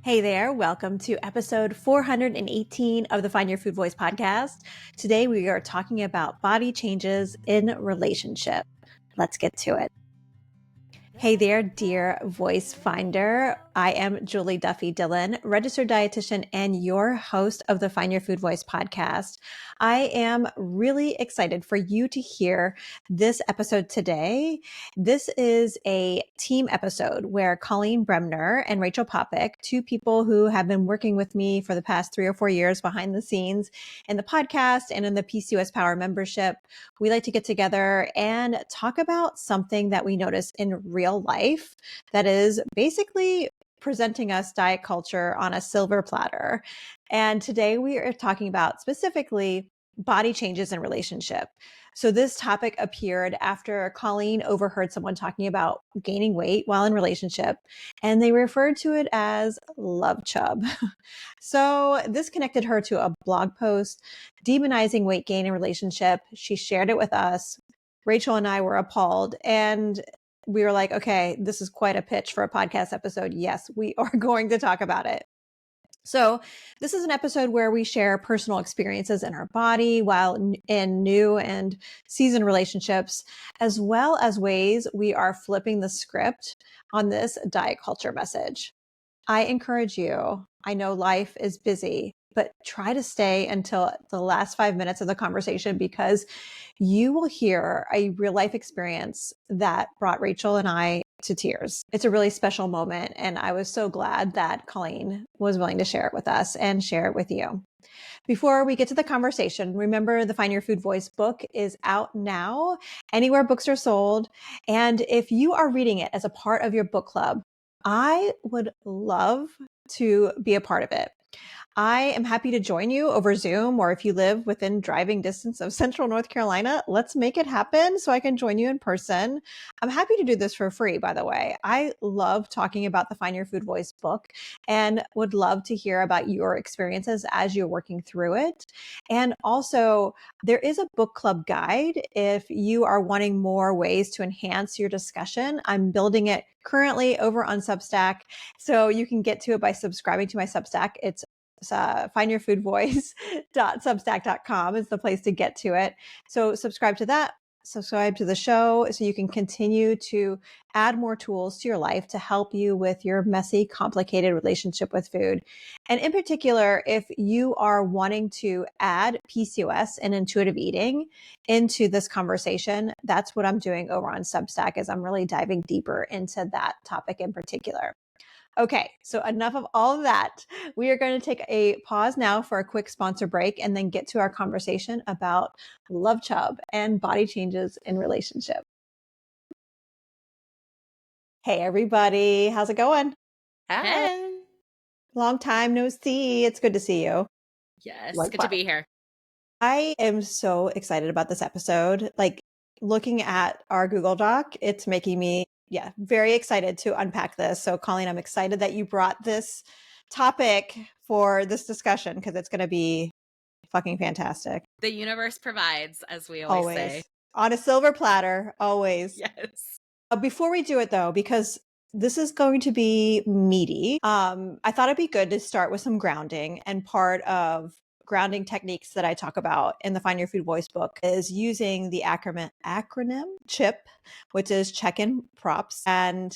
Hey there, welcome to episode 418 of the Find Your Food Voice podcast. Today we are talking about body changes in relationship. Let's get to it. Hey there, dear voice finder. I am Julie Duffy Dillon, registered dietitian and your host of the Find Your Food Voice podcast. I am really excited for you to hear this episode today. This is a team episode where Colleen Bremner and Rachel Popick, two people who have been working with me for the past 3 or 4 years behind the scenes in the podcast and in the PCOS Power membership, we like to get together and talk about something that we notice in real life that is basically presenting us diet culture on a silver platter. And today we are talking about specifically body changes in relationship. So this topic appeared after Colleen overheard someone talking about gaining weight while in relationship, and they referred to it as love chub. So this connected her to a blog post demonizing weight gain in relationship. She shared it with us. Rachel and I were appalled, and we were like, okay, this is quite a pitch for a podcast episode. Yes, we are going to talk about it. So this is an episode where we share personal experiences in our body while in new and seasoned relationships, as well as ways we are flipping the script on this diet culture message. I encourage you, I know life is busy, but try to stay until the last 5 minutes of the conversation because you will hear a real life experience that brought Rachel and I to tears. It's a really special moment. And I was so glad that Colleen was willing to share it with us and share it with you. Before we get to the conversation, remember the Find Your Food Voice book is out now, anywhere books are sold. And if you are reading it as a part of your book club, I would love to be a part of it. I am happy to join you over Zoom, or if you live within driving distance of Central North Carolina, let's make it happen so I can join you in person. I'm happy to do this for free, by the way. I love talking about the Find Your Food Voice book and would love to hear about your experiences as you're working through it. And also, there is a book club guide if you are wanting more ways to enhance your discussion. I'm building it currently over on Substack, so you can get to it by subscribing to my Substack. It's findyourfoodvoice.substack.com is the place to get to it. So subscribe to that, subscribe to the show so you can continue to add more tools to your life to help you with your messy, complicated relationship with food. And in particular, if you are wanting to add PCOS and intuitive eating into this conversation, that's what I'm doing over on Substack is I'm really diving deeper into that topic in particular. Okay, so enough of all of that. We are going to take a pause now for a quick sponsor break and then get to our conversation about love chub and body changes in relationship. Hey, everybody. How's it going? Hey. Long time no see. It's good to see you. Yes, Likewise. good to be here. I am so excited about this episode. Like looking at our Google Doc, it's making me very excited to unpack this. So Colleen, I'm excited that you brought this topic for this discussion because it's going to be fucking fantastic. The universe provides, as we always say. On a silver platter, always. Yes. Before we do it though, because this is going to be meaty, I thought it'd be good to start with some grounding, and part of grounding techniques that I talk about in the Find Your Food Voice book is using the acronym CHIP, which is check-in props. And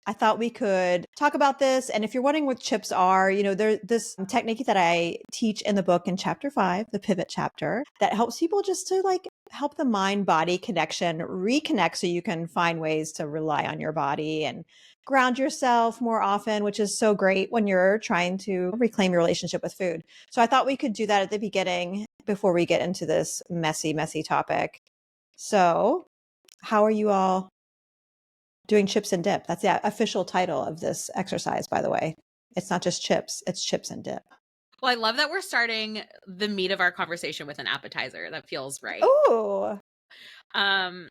I thought we could talk about this. And if you're wondering what chips are, there's this technique that I teach in the book in chapter 5, the pivot chapter, that helps people just to help the mind body connection reconnect so you can find ways to rely on your body and ground yourself more often, which is so great when you're trying to reclaim your relationship with food. So I thought we could do that at the beginning before we get into this messy, messy topic. So how are you all doing chips and dip? That's the official title of this exercise, by the way. It's not just chips, it's chips and dip. Well, I love that we're starting the meat of our conversation with an appetizer. That feels right. Ooh. I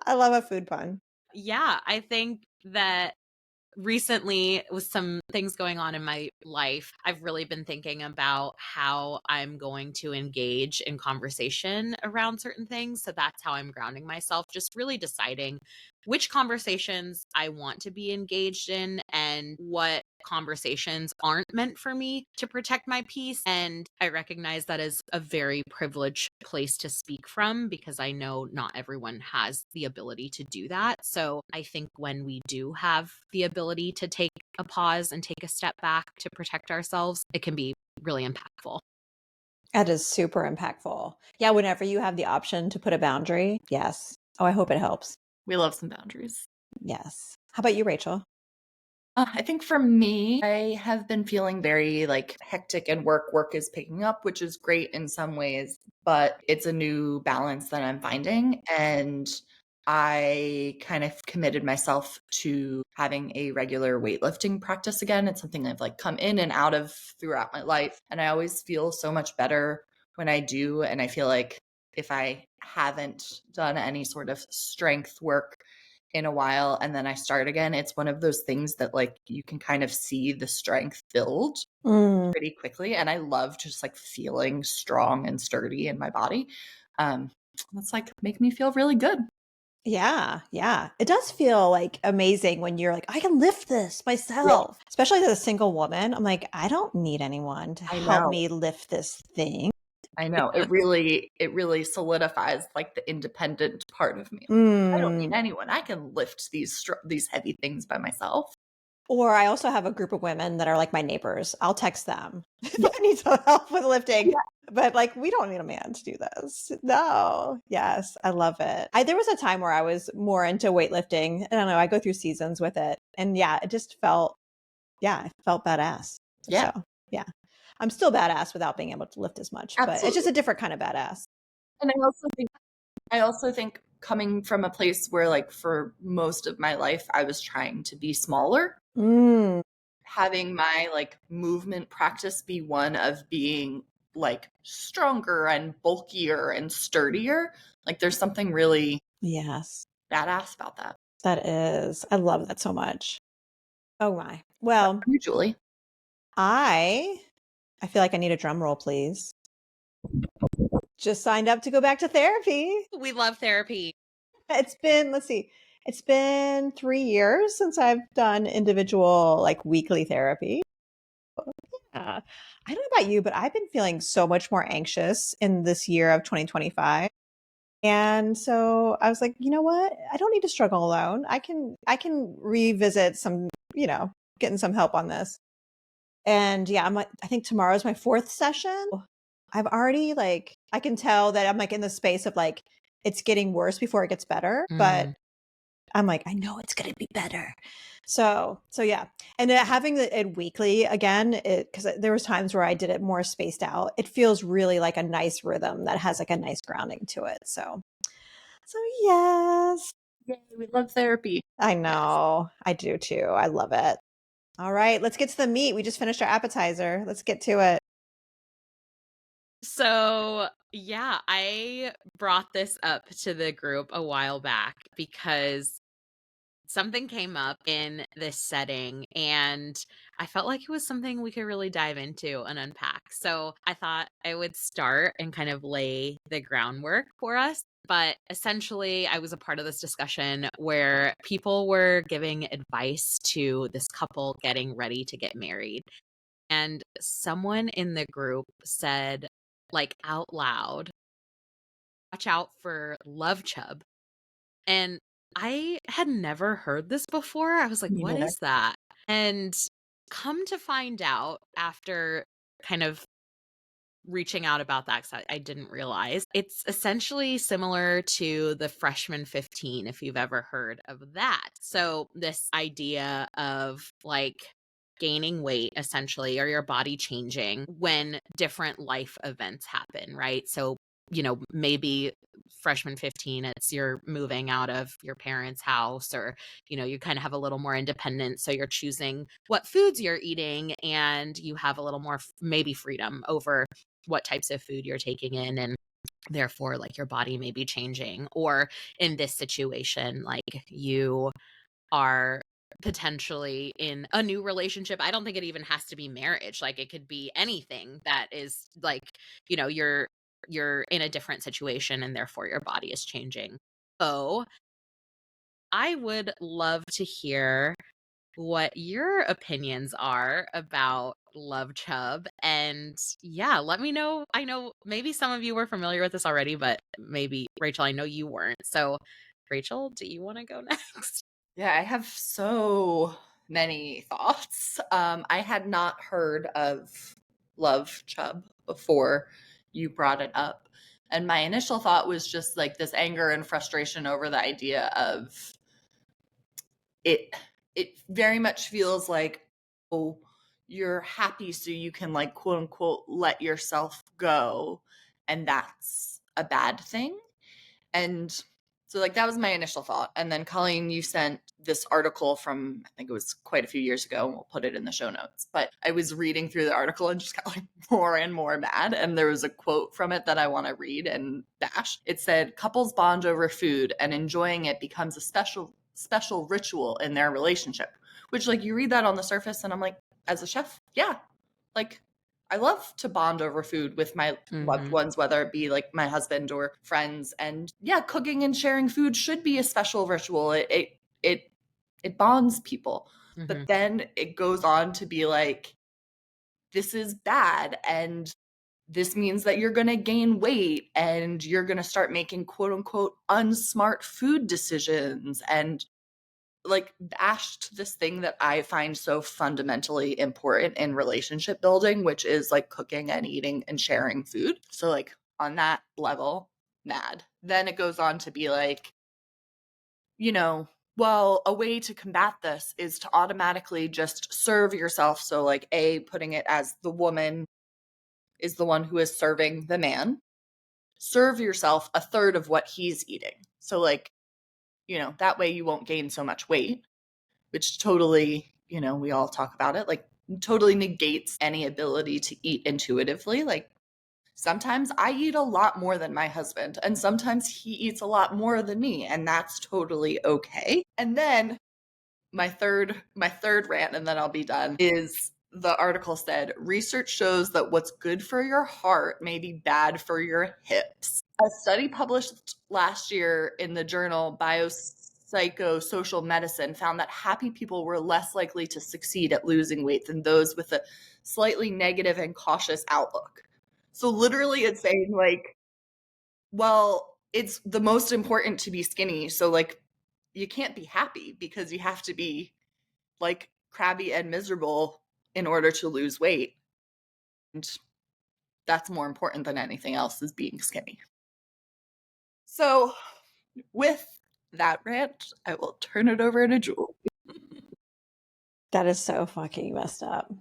love a food pun. Yeah, I think that recently, with some things going on in my life, I've really been thinking about how I'm going to engage in conversation around certain things. So that's how I'm grounding myself, just really deciding which conversations I want to be engaged in and what conversations aren't meant for me to protect my peace. And I recognize that is a very privileged place to speak from because I know not everyone has the ability to do that. So I think when we do have the ability to take a pause and take a step back to protect ourselves, it can be really impactful. That is super impactful. Yeah, whenever you have the option to put a boundary, yes. Oh, I hope it helps. We love some boundaries. Yes. How about you, Rachel? I think for me, I have been feeling very like hectic and work is picking up, which is great in some ways, but it's a new balance that I'm finding. And I kind of committed myself to having a regular weightlifting practice again. It's something I've like come in and out of throughout my life. And I always feel so much better when I do. And I feel like if I haven't done any sort of strength work in a while and then I start again, it's one of those things that like you can kind of see the strength build pretty quickly. And I love just like feeling strong and sturdy in my body. That's like make me feel really good. Yeah, yeah. It does feel like amazing when you're like, I can lift this myself. Especially as a single woman. I'm like, I don't need anyone to I help know. me lift this thing. I know. It really solidifies like the independent part of me. I don't need Mm. anyone. I can lift these heavy things by myself. Or I also have a group of women that are like my neighbors. I'll text them if I need some help with lifting. But like, we don't need a man to do this. No. Yes. I love it. There was a time where I was more into weightlifting. I don't know. I go through seasons with it. And yeah, it just felt, it felt badass. Yeah. So yeah. I'm still badass without being able to lift as much, but it's just Absolutely. a different kind of badass. And I also think coming from a place where like for most of my life I was trying to be smaller, Mm. having my like movement practice be one of being like stronger and bulkier and sturdier. Like there's something really Yes, badass about that. that is. I love that so much. Oh my. Well, You, Julie. I feel like I need a drum roll, please. Just signed up to go back to therapy. We love therapy. It's been, let's see, it's been 3 years since I've done individual, like weekly therapy. Yeah. I don't know about you, but I've been feeling so much more anxious in this year of 2025. And so I was like, you know what? I don't need to struggle alone. I can revisit some, getting some help on this. And yeah, I'm like, I think tomorrow's my fourth session. I've already like, I can tell that I'm like in the space of like, it's getting worse before it gets better, but I'm like, I know it's going to be better. So yeah. And having it weekly again, because there was times where I did it more spaced out. It feels really like a nice rhythm that has like a nice grounding to it. So yes, Yay, we love therapy. I know. I do too. I love it. All right, let's get to the meat. We just finished our appetizer. Let's get to it. So, yeah, I brought this up to the group a while back because something came up in this setting and I felt like it was something we could really dive into and unpack. So, I thought I would start and kind of lay the groundwork for us. But essentially, I was a part of this discussion where people were giving advice to this couple getting ready to get married. And someone in the group said, like out loud, watch out for love chub. And I had never heard this before. I was like, Me what neither. is that? And come to find out after kind of reaching out about that, because I didn't realize it's essentially similar to the freshman 15, if you've ever heard of that. So, this idea of like gaining weight essentially, or your body changing when different life events happen, right? So, maybe freshman 15, it's you're moving out of your parents' house, or, you kind of have a little more independence. So, you're choosing what foods you're eating, and you have a little more maybe freedom over what types of food you're taking in, and therefore like your body may be changing. Or in this situation, like you are potentially in a new relationship. I don't think it even has to be marriage. Like it could be anything that is like, you're in a different situation and therefore your body is changing. So I would love to hear what your opinions are about Love Chub. And yeah, let me know. I know maybe some of you were familiar with this already, but maybe Rachel, I know you weren't. So, Rachel, do you want to go next? Yeah, I have so many thoughts. I had not heard of Love Chub before you brought it up. And my initial thought was just like this anger and frustration over the idea of it. It very much feels like, oh, you're happy so you can, like, quote unquote, let yourself go. And that's a bad thing. And so, like, that was my initial thought. And then, Colleen, you sent this article from, I think it was quite a few years ago, and we'll put it in the show notes. But I was reading through the article and just got like more and more mad. And there was a quote from it that I want to read and dash. It said, "Couples bond over food and enjoying it becomes a special ritual in their relationship." Which, like, you read that on the surface and I'm like, as a chef, yeah, like, I love to bond over food with my loved ones, whether it be like my husband or friends. And yeah, cooking and sharing food should be a special ritual. It bonds people. But then it goes on to be like, this is bad, and this means that you're going to gain weight, and you're going to start making quote unquote unsmart food decisions, and like bashed this thing that I find so fundamentally important in relationship building, which is like cooking and eating and sharing food. So, like, on that level, mad. Then it goes on to be like, well, a way to combat this is to automatically just serve yourself. So, like, putting it as the woman is the one who is serving the man. Serve yourself a third of what he's eating. So, like, that way you won't gain so much weight, which totally, we all talk about it, like, totally negates any ability to eat intuitively. Like, sometimes I eat a lot more than my husband, and sometimes he eats a lot more than me, and that's totally okay. And then my third rant, and then I'll be done, is the article said, "Research shows that what's good for your heart may be bad for your hips." A study published last year in the journal Biopsychosocial Medicine found that happy people were less likely to succeed at losing weight than those with a slightly negative and cautious outlook. So literally it's saying, like, well, it's the most important to be skinny. So, like, you can't be happy because you have to be, like, crabby and miserable in order to lose weight. And that's more important than anything else, is being skinny. So with that rant, I will turn it over to Jewel. That is so fucking messed up.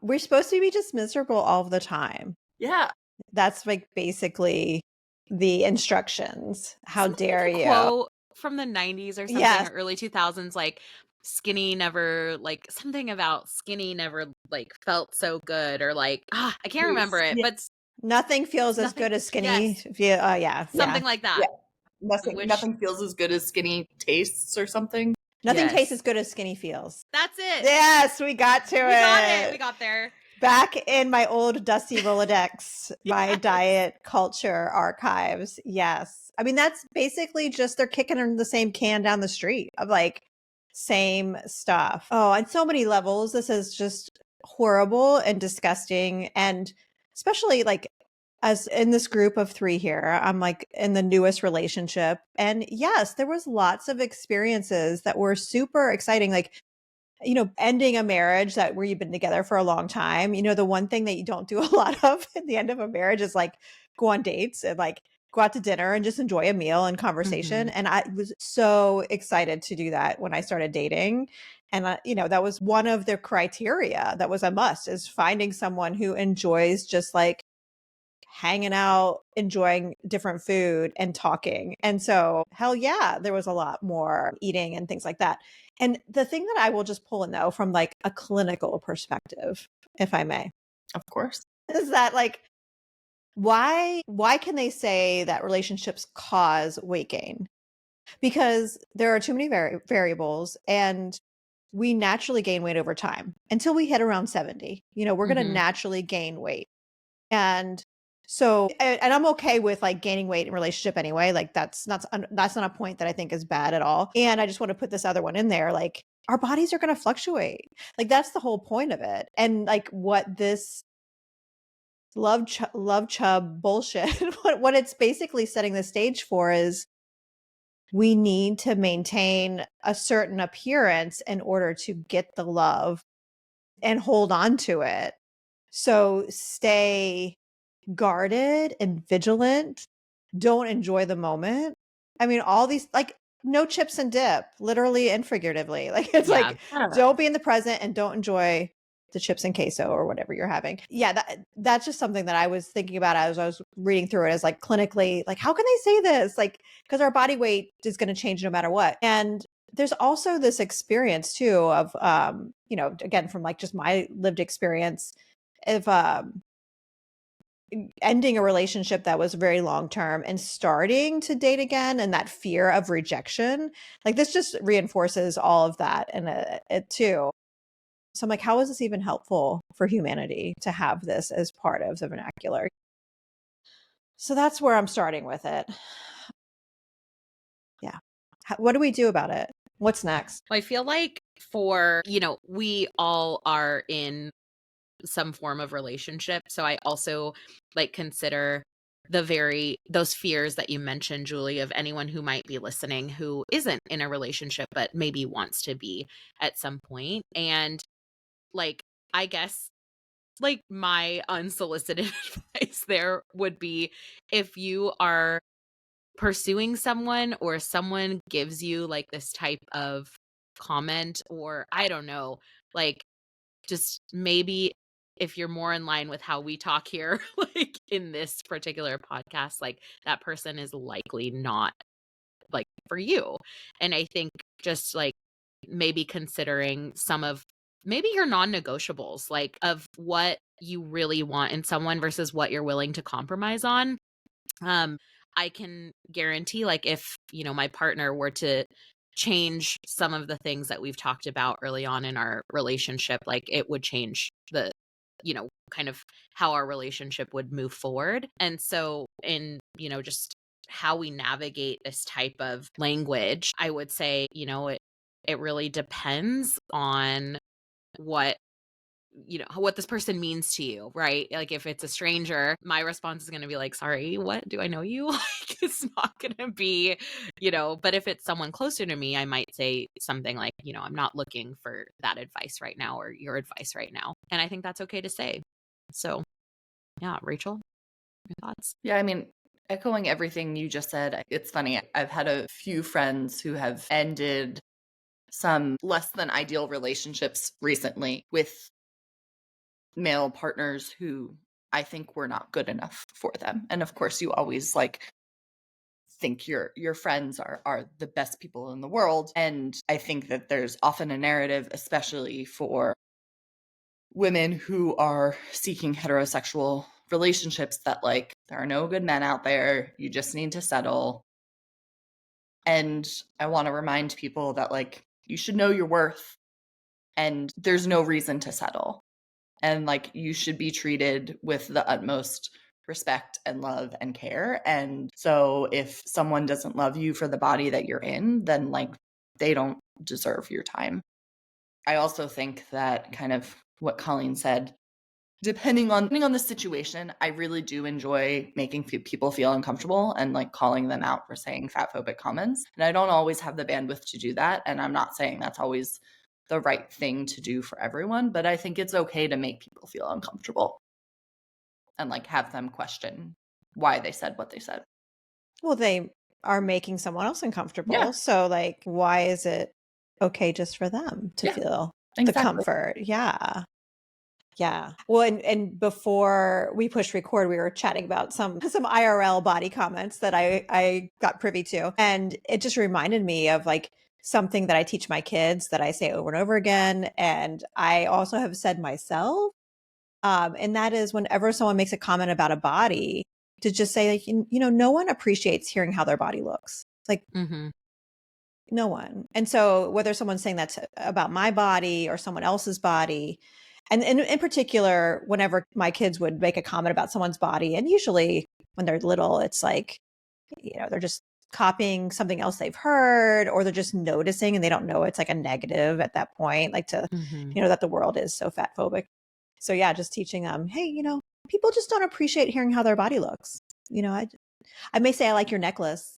We're supposed to be just miserable all the time. Yeah. That's like basically the instructions. How Something dare like a you? quote from the 90s or something, Yes. or early 2000s, like skinny never, like something about skinny never like felt so good, or like, I can't remember it, but Nothing feels as nothing- good as skinny. yes. Yeah. something like that. Nothing feels as good as skinny tastes or something. Nothing Yes. tastes as good as skinny feels. That's it. Yes, we got to it. We got it. We got there. Back in my old dusty Rolodex, my diet culture archives. Yes. I mean, that's basically just they're kicking in the same can down the street of like same stuff. Oh, on so many levels, this is just horrible and disgusting. And especially like as in this group of 3 here, I'm like in the newest relationship. And yes, there was lots of experiences that were super exciting. Like, ending a marriage where you've been together for a long time, the one thing that you don't do a lot of at the end of a marriage is like go on dates and like go out to dinner and just enjoy a meal and conversation. And I was so excited to do that when I started dating. And, that was one of the criteria that was a must, is finding someone who enjoys just like hanging out, enjoying different food and talking. And so, hell yeah, there was a lot more eating and things like that. And the thing that I will just pull in though, from like a clinical perspective, if I may, Of course. is that like, why can they say that relationships cause weight gain? Because there are too many variables, and we naturally gain weight over time until we hit around 70. We're going to naturally gain weight. And So, and I'm okay with like gaining weight in relationship anyway. Like that's not a point that I think is bad at all. And I just want to put this other one in there. Like our bodies are going to fluctuate. Like that's the whole point of it. And like what this love chub bullshit, what it's basically setting the stage for is we need to maintain a certain appearance in order to get the love and hold on to it. So stay guarded and vigilant. Don't enjoy the moment. I mean, all these, like, no chips and dip, literally and figuratively. Like, it's Yeah. like, don't be in the present and don't enjoy the chips and queso or whatever you're having. Yeah, that's just something that I was thinking about as I was reading through it, as like clinically, like, how can they say this? Like, because our body weight is going to change no matter what. And there's also this experience too of, again, from like just my lived experience of, ending a relationship that was very long term and starting to date again, and that fear of rejection, like this just reinforces all of that and it too. So I'm like, how is this even helpful for humanity to have this as part of the vernacular? So that's where I'm starting with it. Yeah. What do we do about it? What's next? I feel like we all are in some form of relationship. So I also like consider those fears that you mentioned, Julie, of anyone who might be listening who isn't in a relationship but maybe wants to be at some point. And like, I guess like my unsolicited advice there would be, if you are pursuing someone or someone gives you like this type of comment, or I don't know, like just maybe if you're more in line with how we talk here, like in this particular podcast, like that person is likely not like for you. And I think just like maybe considering some of maybe your non-negotiables, like of what you really want in someone versus what you're willing to compromise on. I can guarantee, like, if, my partner were to change some of the things that we've talked about early on in our relationship, like, it would change kind of how our relationship would move forward. And so, just how we navigate this type of language, I would say, it really depends on what what this person means to you, right? Like if it's a stranger, my response is going to be like, sorry, what? Do I know you? Like it's not going to be, but if it's someone closer to me, I might say something like, I'm not looking for that advice right now or your advice right now. And I think that's okay to say. So yeah, Rachel, your thoughts? Yeah, I mean, echoing everything you just said, it's funny. I've had a few friends who have ended some less than ideal relationships recently with male partners who I think were not good enough for them. And of course, you always like think your friends are the best people in the world. And I think that there's often a narrative, especially for women who are seeking heterosexual relationships, that like there are no good men out there, you just need to settle. And I want to remind people that like you should know your worth and there's no reason to settle. And like you should be treated with the utmost respect and love and care. And so if someone doesn't love you for the body that you're in, then like they don't deserve your time. I also think that kind of what Colleen said, depending on the situation, I really do enjoy making people feel uncomfortable and like calling them out for saying fat phobic comments. And I don't always have the bandwidth to do that. And I'm not saying that's always the right thing to do for everyone, but I think it's okay to make people feel uncomfortable and like have them question why they said what they said. Well, they are making someone else uncomfortable. Yeah. So like, why is it okay just for them to feel the comfort? Yeah. Yeah. Well, and before we pushed record, we were chatting about some IRL body comments that I got privy to. And it just reminded me of like something that I teach my kids that I say over and over again. And I also have said myself. And that is whenever someone makes a comment about a body, to just say like, no one appreciates hearing how their body looks. Like no one. And so whether someone's saying that's about my body or someone else's body, And in particular, whenever my kids would make a comment about someone's body, and usually when they're little, it's like, they're just copying something else they've heard, or they're just noticing and they don't know it's like a negative at that point, like that the world is so fat phobic. So yeah, just teaching them, hey, people just don't appreciate hearing how their body looks. I may say I like your necklace,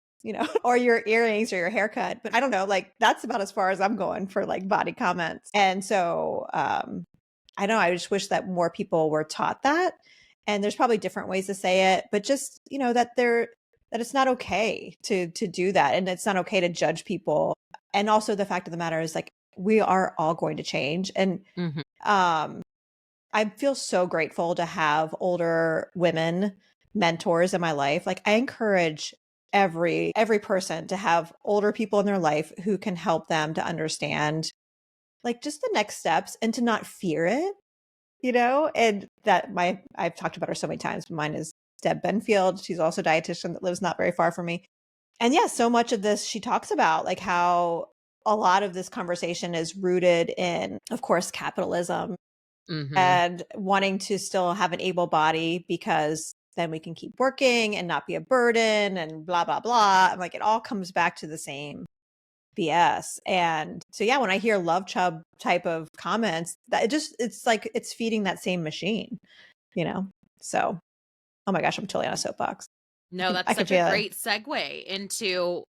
or your earrings or your haircut, but I don't know, like that's about as far as I'm going for like body comments. And so, I know, I just wish that more people were taught that. And there's probably different ways to say it, but just, that it's not okay to do that. And it's not okay to judge people. And also the fact of the matter is like, we are all going to change. And, I feel so grateful to have older women mentors in my life. Like I encourage every person to have older people in their life who can help them to understand like just the next steps and to not fear it, and that I've talked about her so many times, but mine is Deb Benfield. She's also a dietitian that lives not very far from me. And yeah, so much of this, she talks about like how a lot of this conversation is rooted in, of course, capitalism and wanting to still have an able body because then we can keep working and not be a burden and blah, blah, blah. And like, it all comes back to the same BS. And so, yeah, when I hear love chub type of comments, that it's like, it's feeding that same machine, So, oh my gosh, I'm totally on a soapbox. No, that's such a great segue into,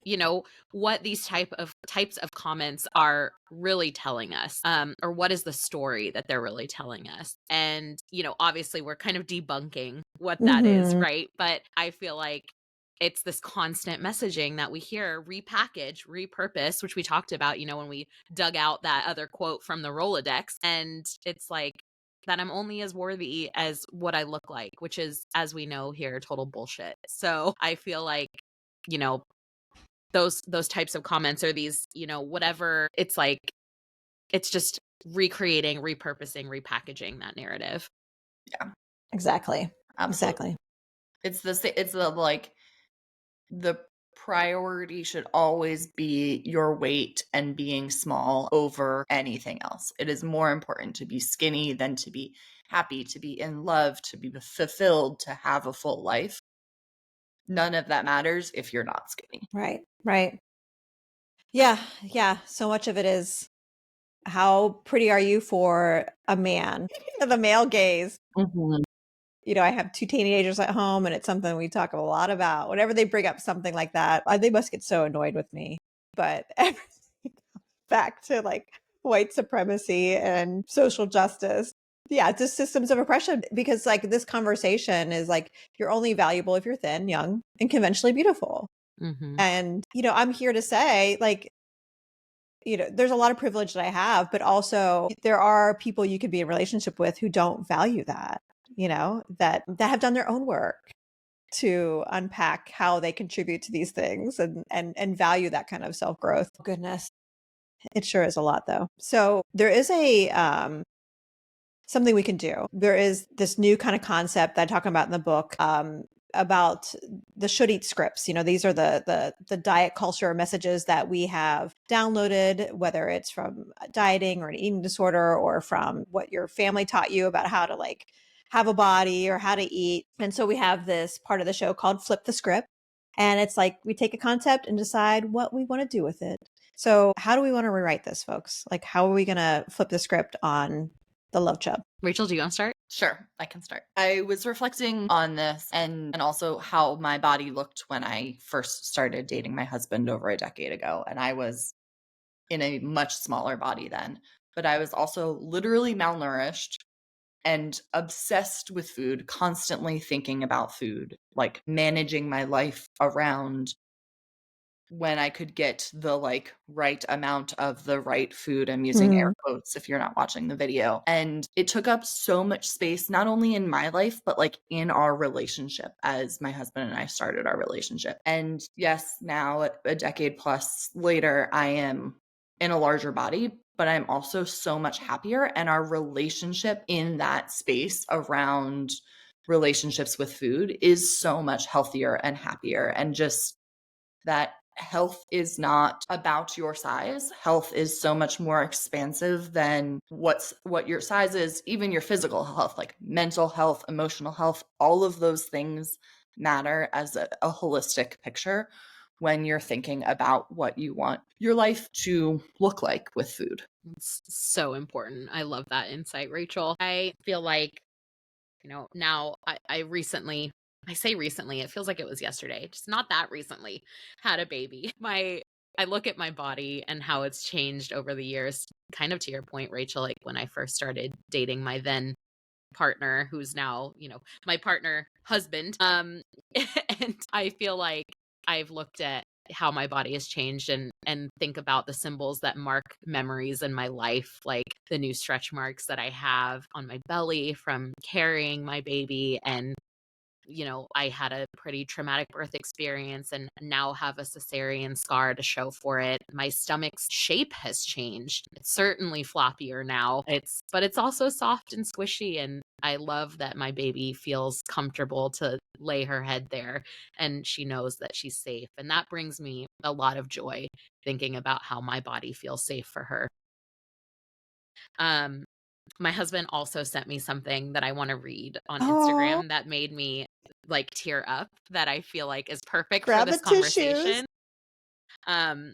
what these types of comments are really telling us, or what is the story that they're really telling us. And, obviously we're kind of debunking what that is, right? But I feel like it's this constant messaging that we hear, repackage, repurpose, which we talked about, when we dug out that other quote from the Rolodex. And it's like, that I'm only as worthy as what I look like, which is, as we know here, total bullshit. So I feel like, those types of comments are these, whatever, it's like, it's just recreating, repurposing, repackaging that narrative. Yeah, exactly. Absolutely. Exactly. It's the priority should always be your weight and being small over anything else. It is more important to be skinny than to be happy, to be in love, to be fulfilled, to have a full life. None of that matters if you're not skinny. Right. Yeah. So much of it is, how pretty are you for a man? The male gaze. I have 2 teenagers at home, and it's something we talk a lot about. Whenever they bring up something like that, they must get so annoyed with me. But everything back to like white supremacy and social justice. Yeah, it's just systems of oppression, because like this conversation is like, you're only valuable if you're thin, young, and conventionally beautiful. And, I'm here to say like, there's a lot of privilege that I have, but also there are people you could be in a relationship with who don't value that, that have done their own work to unpack how they contribute to these things and value that kind of self-growth. Goodness. It sure is a lot though. So there is something we can do. There is this new kind of concept that I talk about in the book, about the should eat scripts. These are the diet culture messages that we have downloaded, whether it's from dieting or an eating disorder, or from what your family taught you about how to like have a body or how to eat. And so we have this part of the show called Flip the Script. And it's like, we take a concept and decide what we want to do with it. So how do we want to rewrite this, folks? Like, how are we going to flip the script on the love chub? Rachel, do you want to start? Sure, I can start. I was reflecting on this and also how my body looked when I first started dating my husband over a decade ago. And I was in a much smaller body then, but I was also literally malnourished and obsessed with food, constantly thinking about food, like managing my life around when I could get the like right amount of the right food. I'm using air quotes if you're not watching the video. And it took up so much space, not only in my life, but like in our relationship as my husband and I started our relationship. And yes, now a decade plus later, I am in a larger body, but I'm also so much happier. And our relationship in that space around relationships with food is so much healthier and happier. And just that health is not about your size. Health is so much more expansive than what your size is, even your physical health, like mental health, emotional health, all of those things matter as a holistic picture when you're thinking about what you want your life to look like with food. It's so important. I love that insight, Rachel. I feel like, now I recently, I say recently, it feels like it was yesterday, just not that recently, had a baby. I look at my body and how it's changed over the years, kind of to your point, Rachel, like when I first started dating my then partner, who's now, my partner husband. And I feel like I've looked at how my body has changed and think about the symbols that mark memories in my life, like the new stretch marks that I have on my belly from carrying my baby. And I had a pretty traumatic birth experience and now have a cesarean scar to show for it. My stomach's shape has changed. It's certainly floppier now. But it's also soft and squishy. And I love that my baby feels comfortable to lay her head there and she knows that she's safe. And that brings me a lot of joy thinking about how my body feels safe for her. Um, my husband also sent me something that I want to read on Instagram that made me like tear up, that I feel like is perfect for Grab this the tissues. conversation.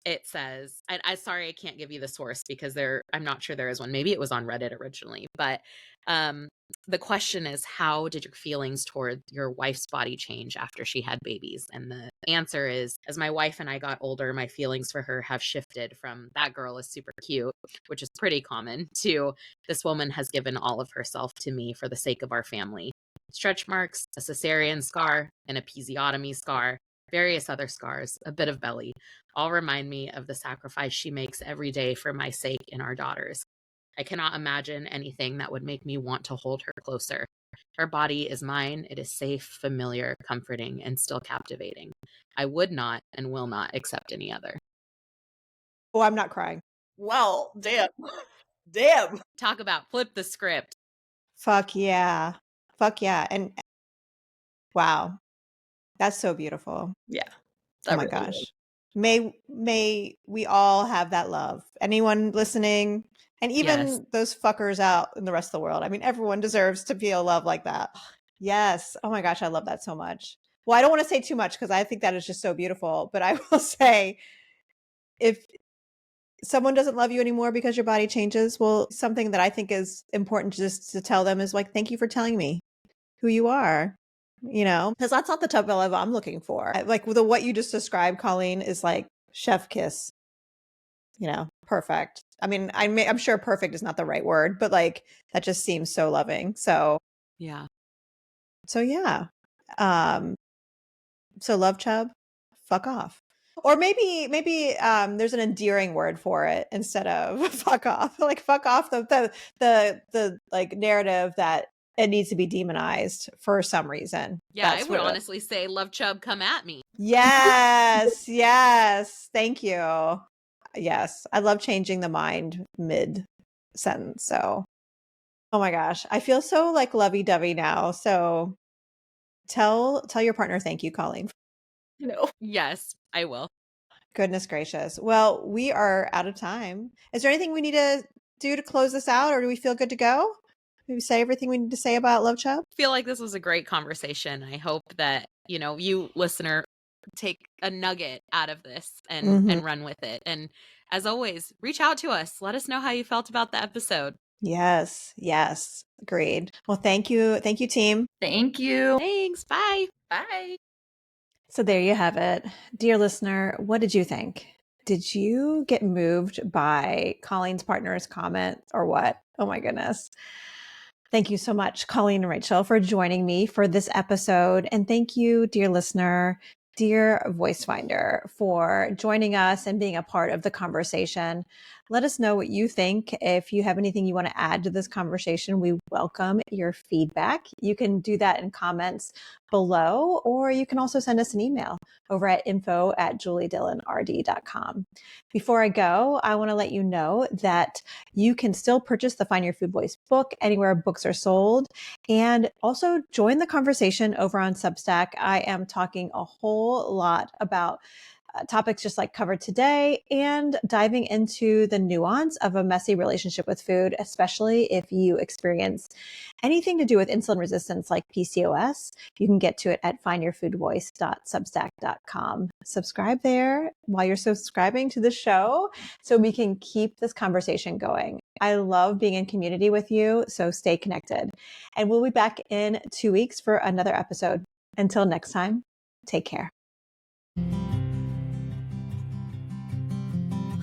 It says, I sorry I can't give you the source because I'm not sure there is one. Maybe it was on Reddit originally, but the question is, how did your feelings toward your wife's body change after she had babies? And the answer is, as my wife and I got older, my feelings for her have shifted from that girl is super cute, which is pretty common, to this woman has given all of herself to me for the sake of our family. Stretch marks, a cesarean scar, an episiotomy scar, various other scars, a bit of belly, all remind me of the sacrifice she makes every day for my sake and our daughters. I cannot imagine anything that would make me want to hold her closer. Her body is mine. It is safe, familiar, comforting, and still captivating. I would not and will not accept any other. Oh, I'm not crying. Well, damn. Damn. Talk about flip the script. Fuck yeah. Fuck yeah. And wow. That's so beautiful. Yeah. Oh my gosh. May we all have that love. Anyone listening, and even Yes. those fuckers out in the rest of the world. I mean, everyone deserves to feel love like that. Yes. Oh my gosh, I love that so much. Well, I don't want to say too much because I think that is just so beautiful. But I will say, if someone doesn't love you anymore because your body changes, well, something that I think is important just to tell them is like, thank you for telling me who you are. Because that's not the type of love I'm looking for. Like what you just described, Colleen, is like chef kiss. Perfect. I mean, I'm sure perfect is not the right word, but like that just seems so loving. So yeah. So Love Chub, fuck off. Or maybe there's an endearing word for it instead of fuck off. Like fuck off the like narrative that it needs to be demonized for some reason. Yeah, I would honestly say, Love Chub, come at me. Yes, yes. Thank you. Yes, I love changing the mind mid sentence. So, oh my gosh, I feel so like lovey-dovey now. So, tell your partner thank you, Colleen. Yes, I will. Goodness gracious. Well, we are out of time. Is there anything we need to do to close this out, or do we feel good to go? Did we say everything we need to say about Love Chub? I feel like this was a great conversation. I hope that, you listener take a nugget out of this and run with it. And as always, reach out to us. Let us know how you felt about the episode. Yes. Agreed. Well, thank you. Thank you, team. Thank you. Thanks. Bye. Bye. So there you have it. Dear listener, what did you think? Did you get moved by Colleen's partner's comment or what? Oh my goodness. Thank you so much, Colleen and Rachel, for joining me for this episode. And thank you, dear listener, dear Voice Finder, for joining us and being a part of the conversation. Let us know what you think. If you have anything you want to add to this conversation, we welcome your feedback. You can do that in comments below, or you can also send us an email over at info@juliedillonrd.com. Before I go, I want to let you know that you can still purchase the Find Your Food Voice book anywhere books are sold, and also join the conversation over on Substack. I am talking a whole lot about topics just like covered today, and diving into the nuance of a messy relationship with food, especially if you experience anything to do with insulin resistance like PCOS. You can get to it at findyourfoodvoice.substack.com. Subscribe there while you're subscribing to the show so we can keep this conversation going. I love being in community with you, so stay connected. And we'll be back in 2 weeks for another episode. Until next time, take care.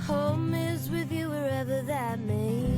Home is with you wherever that may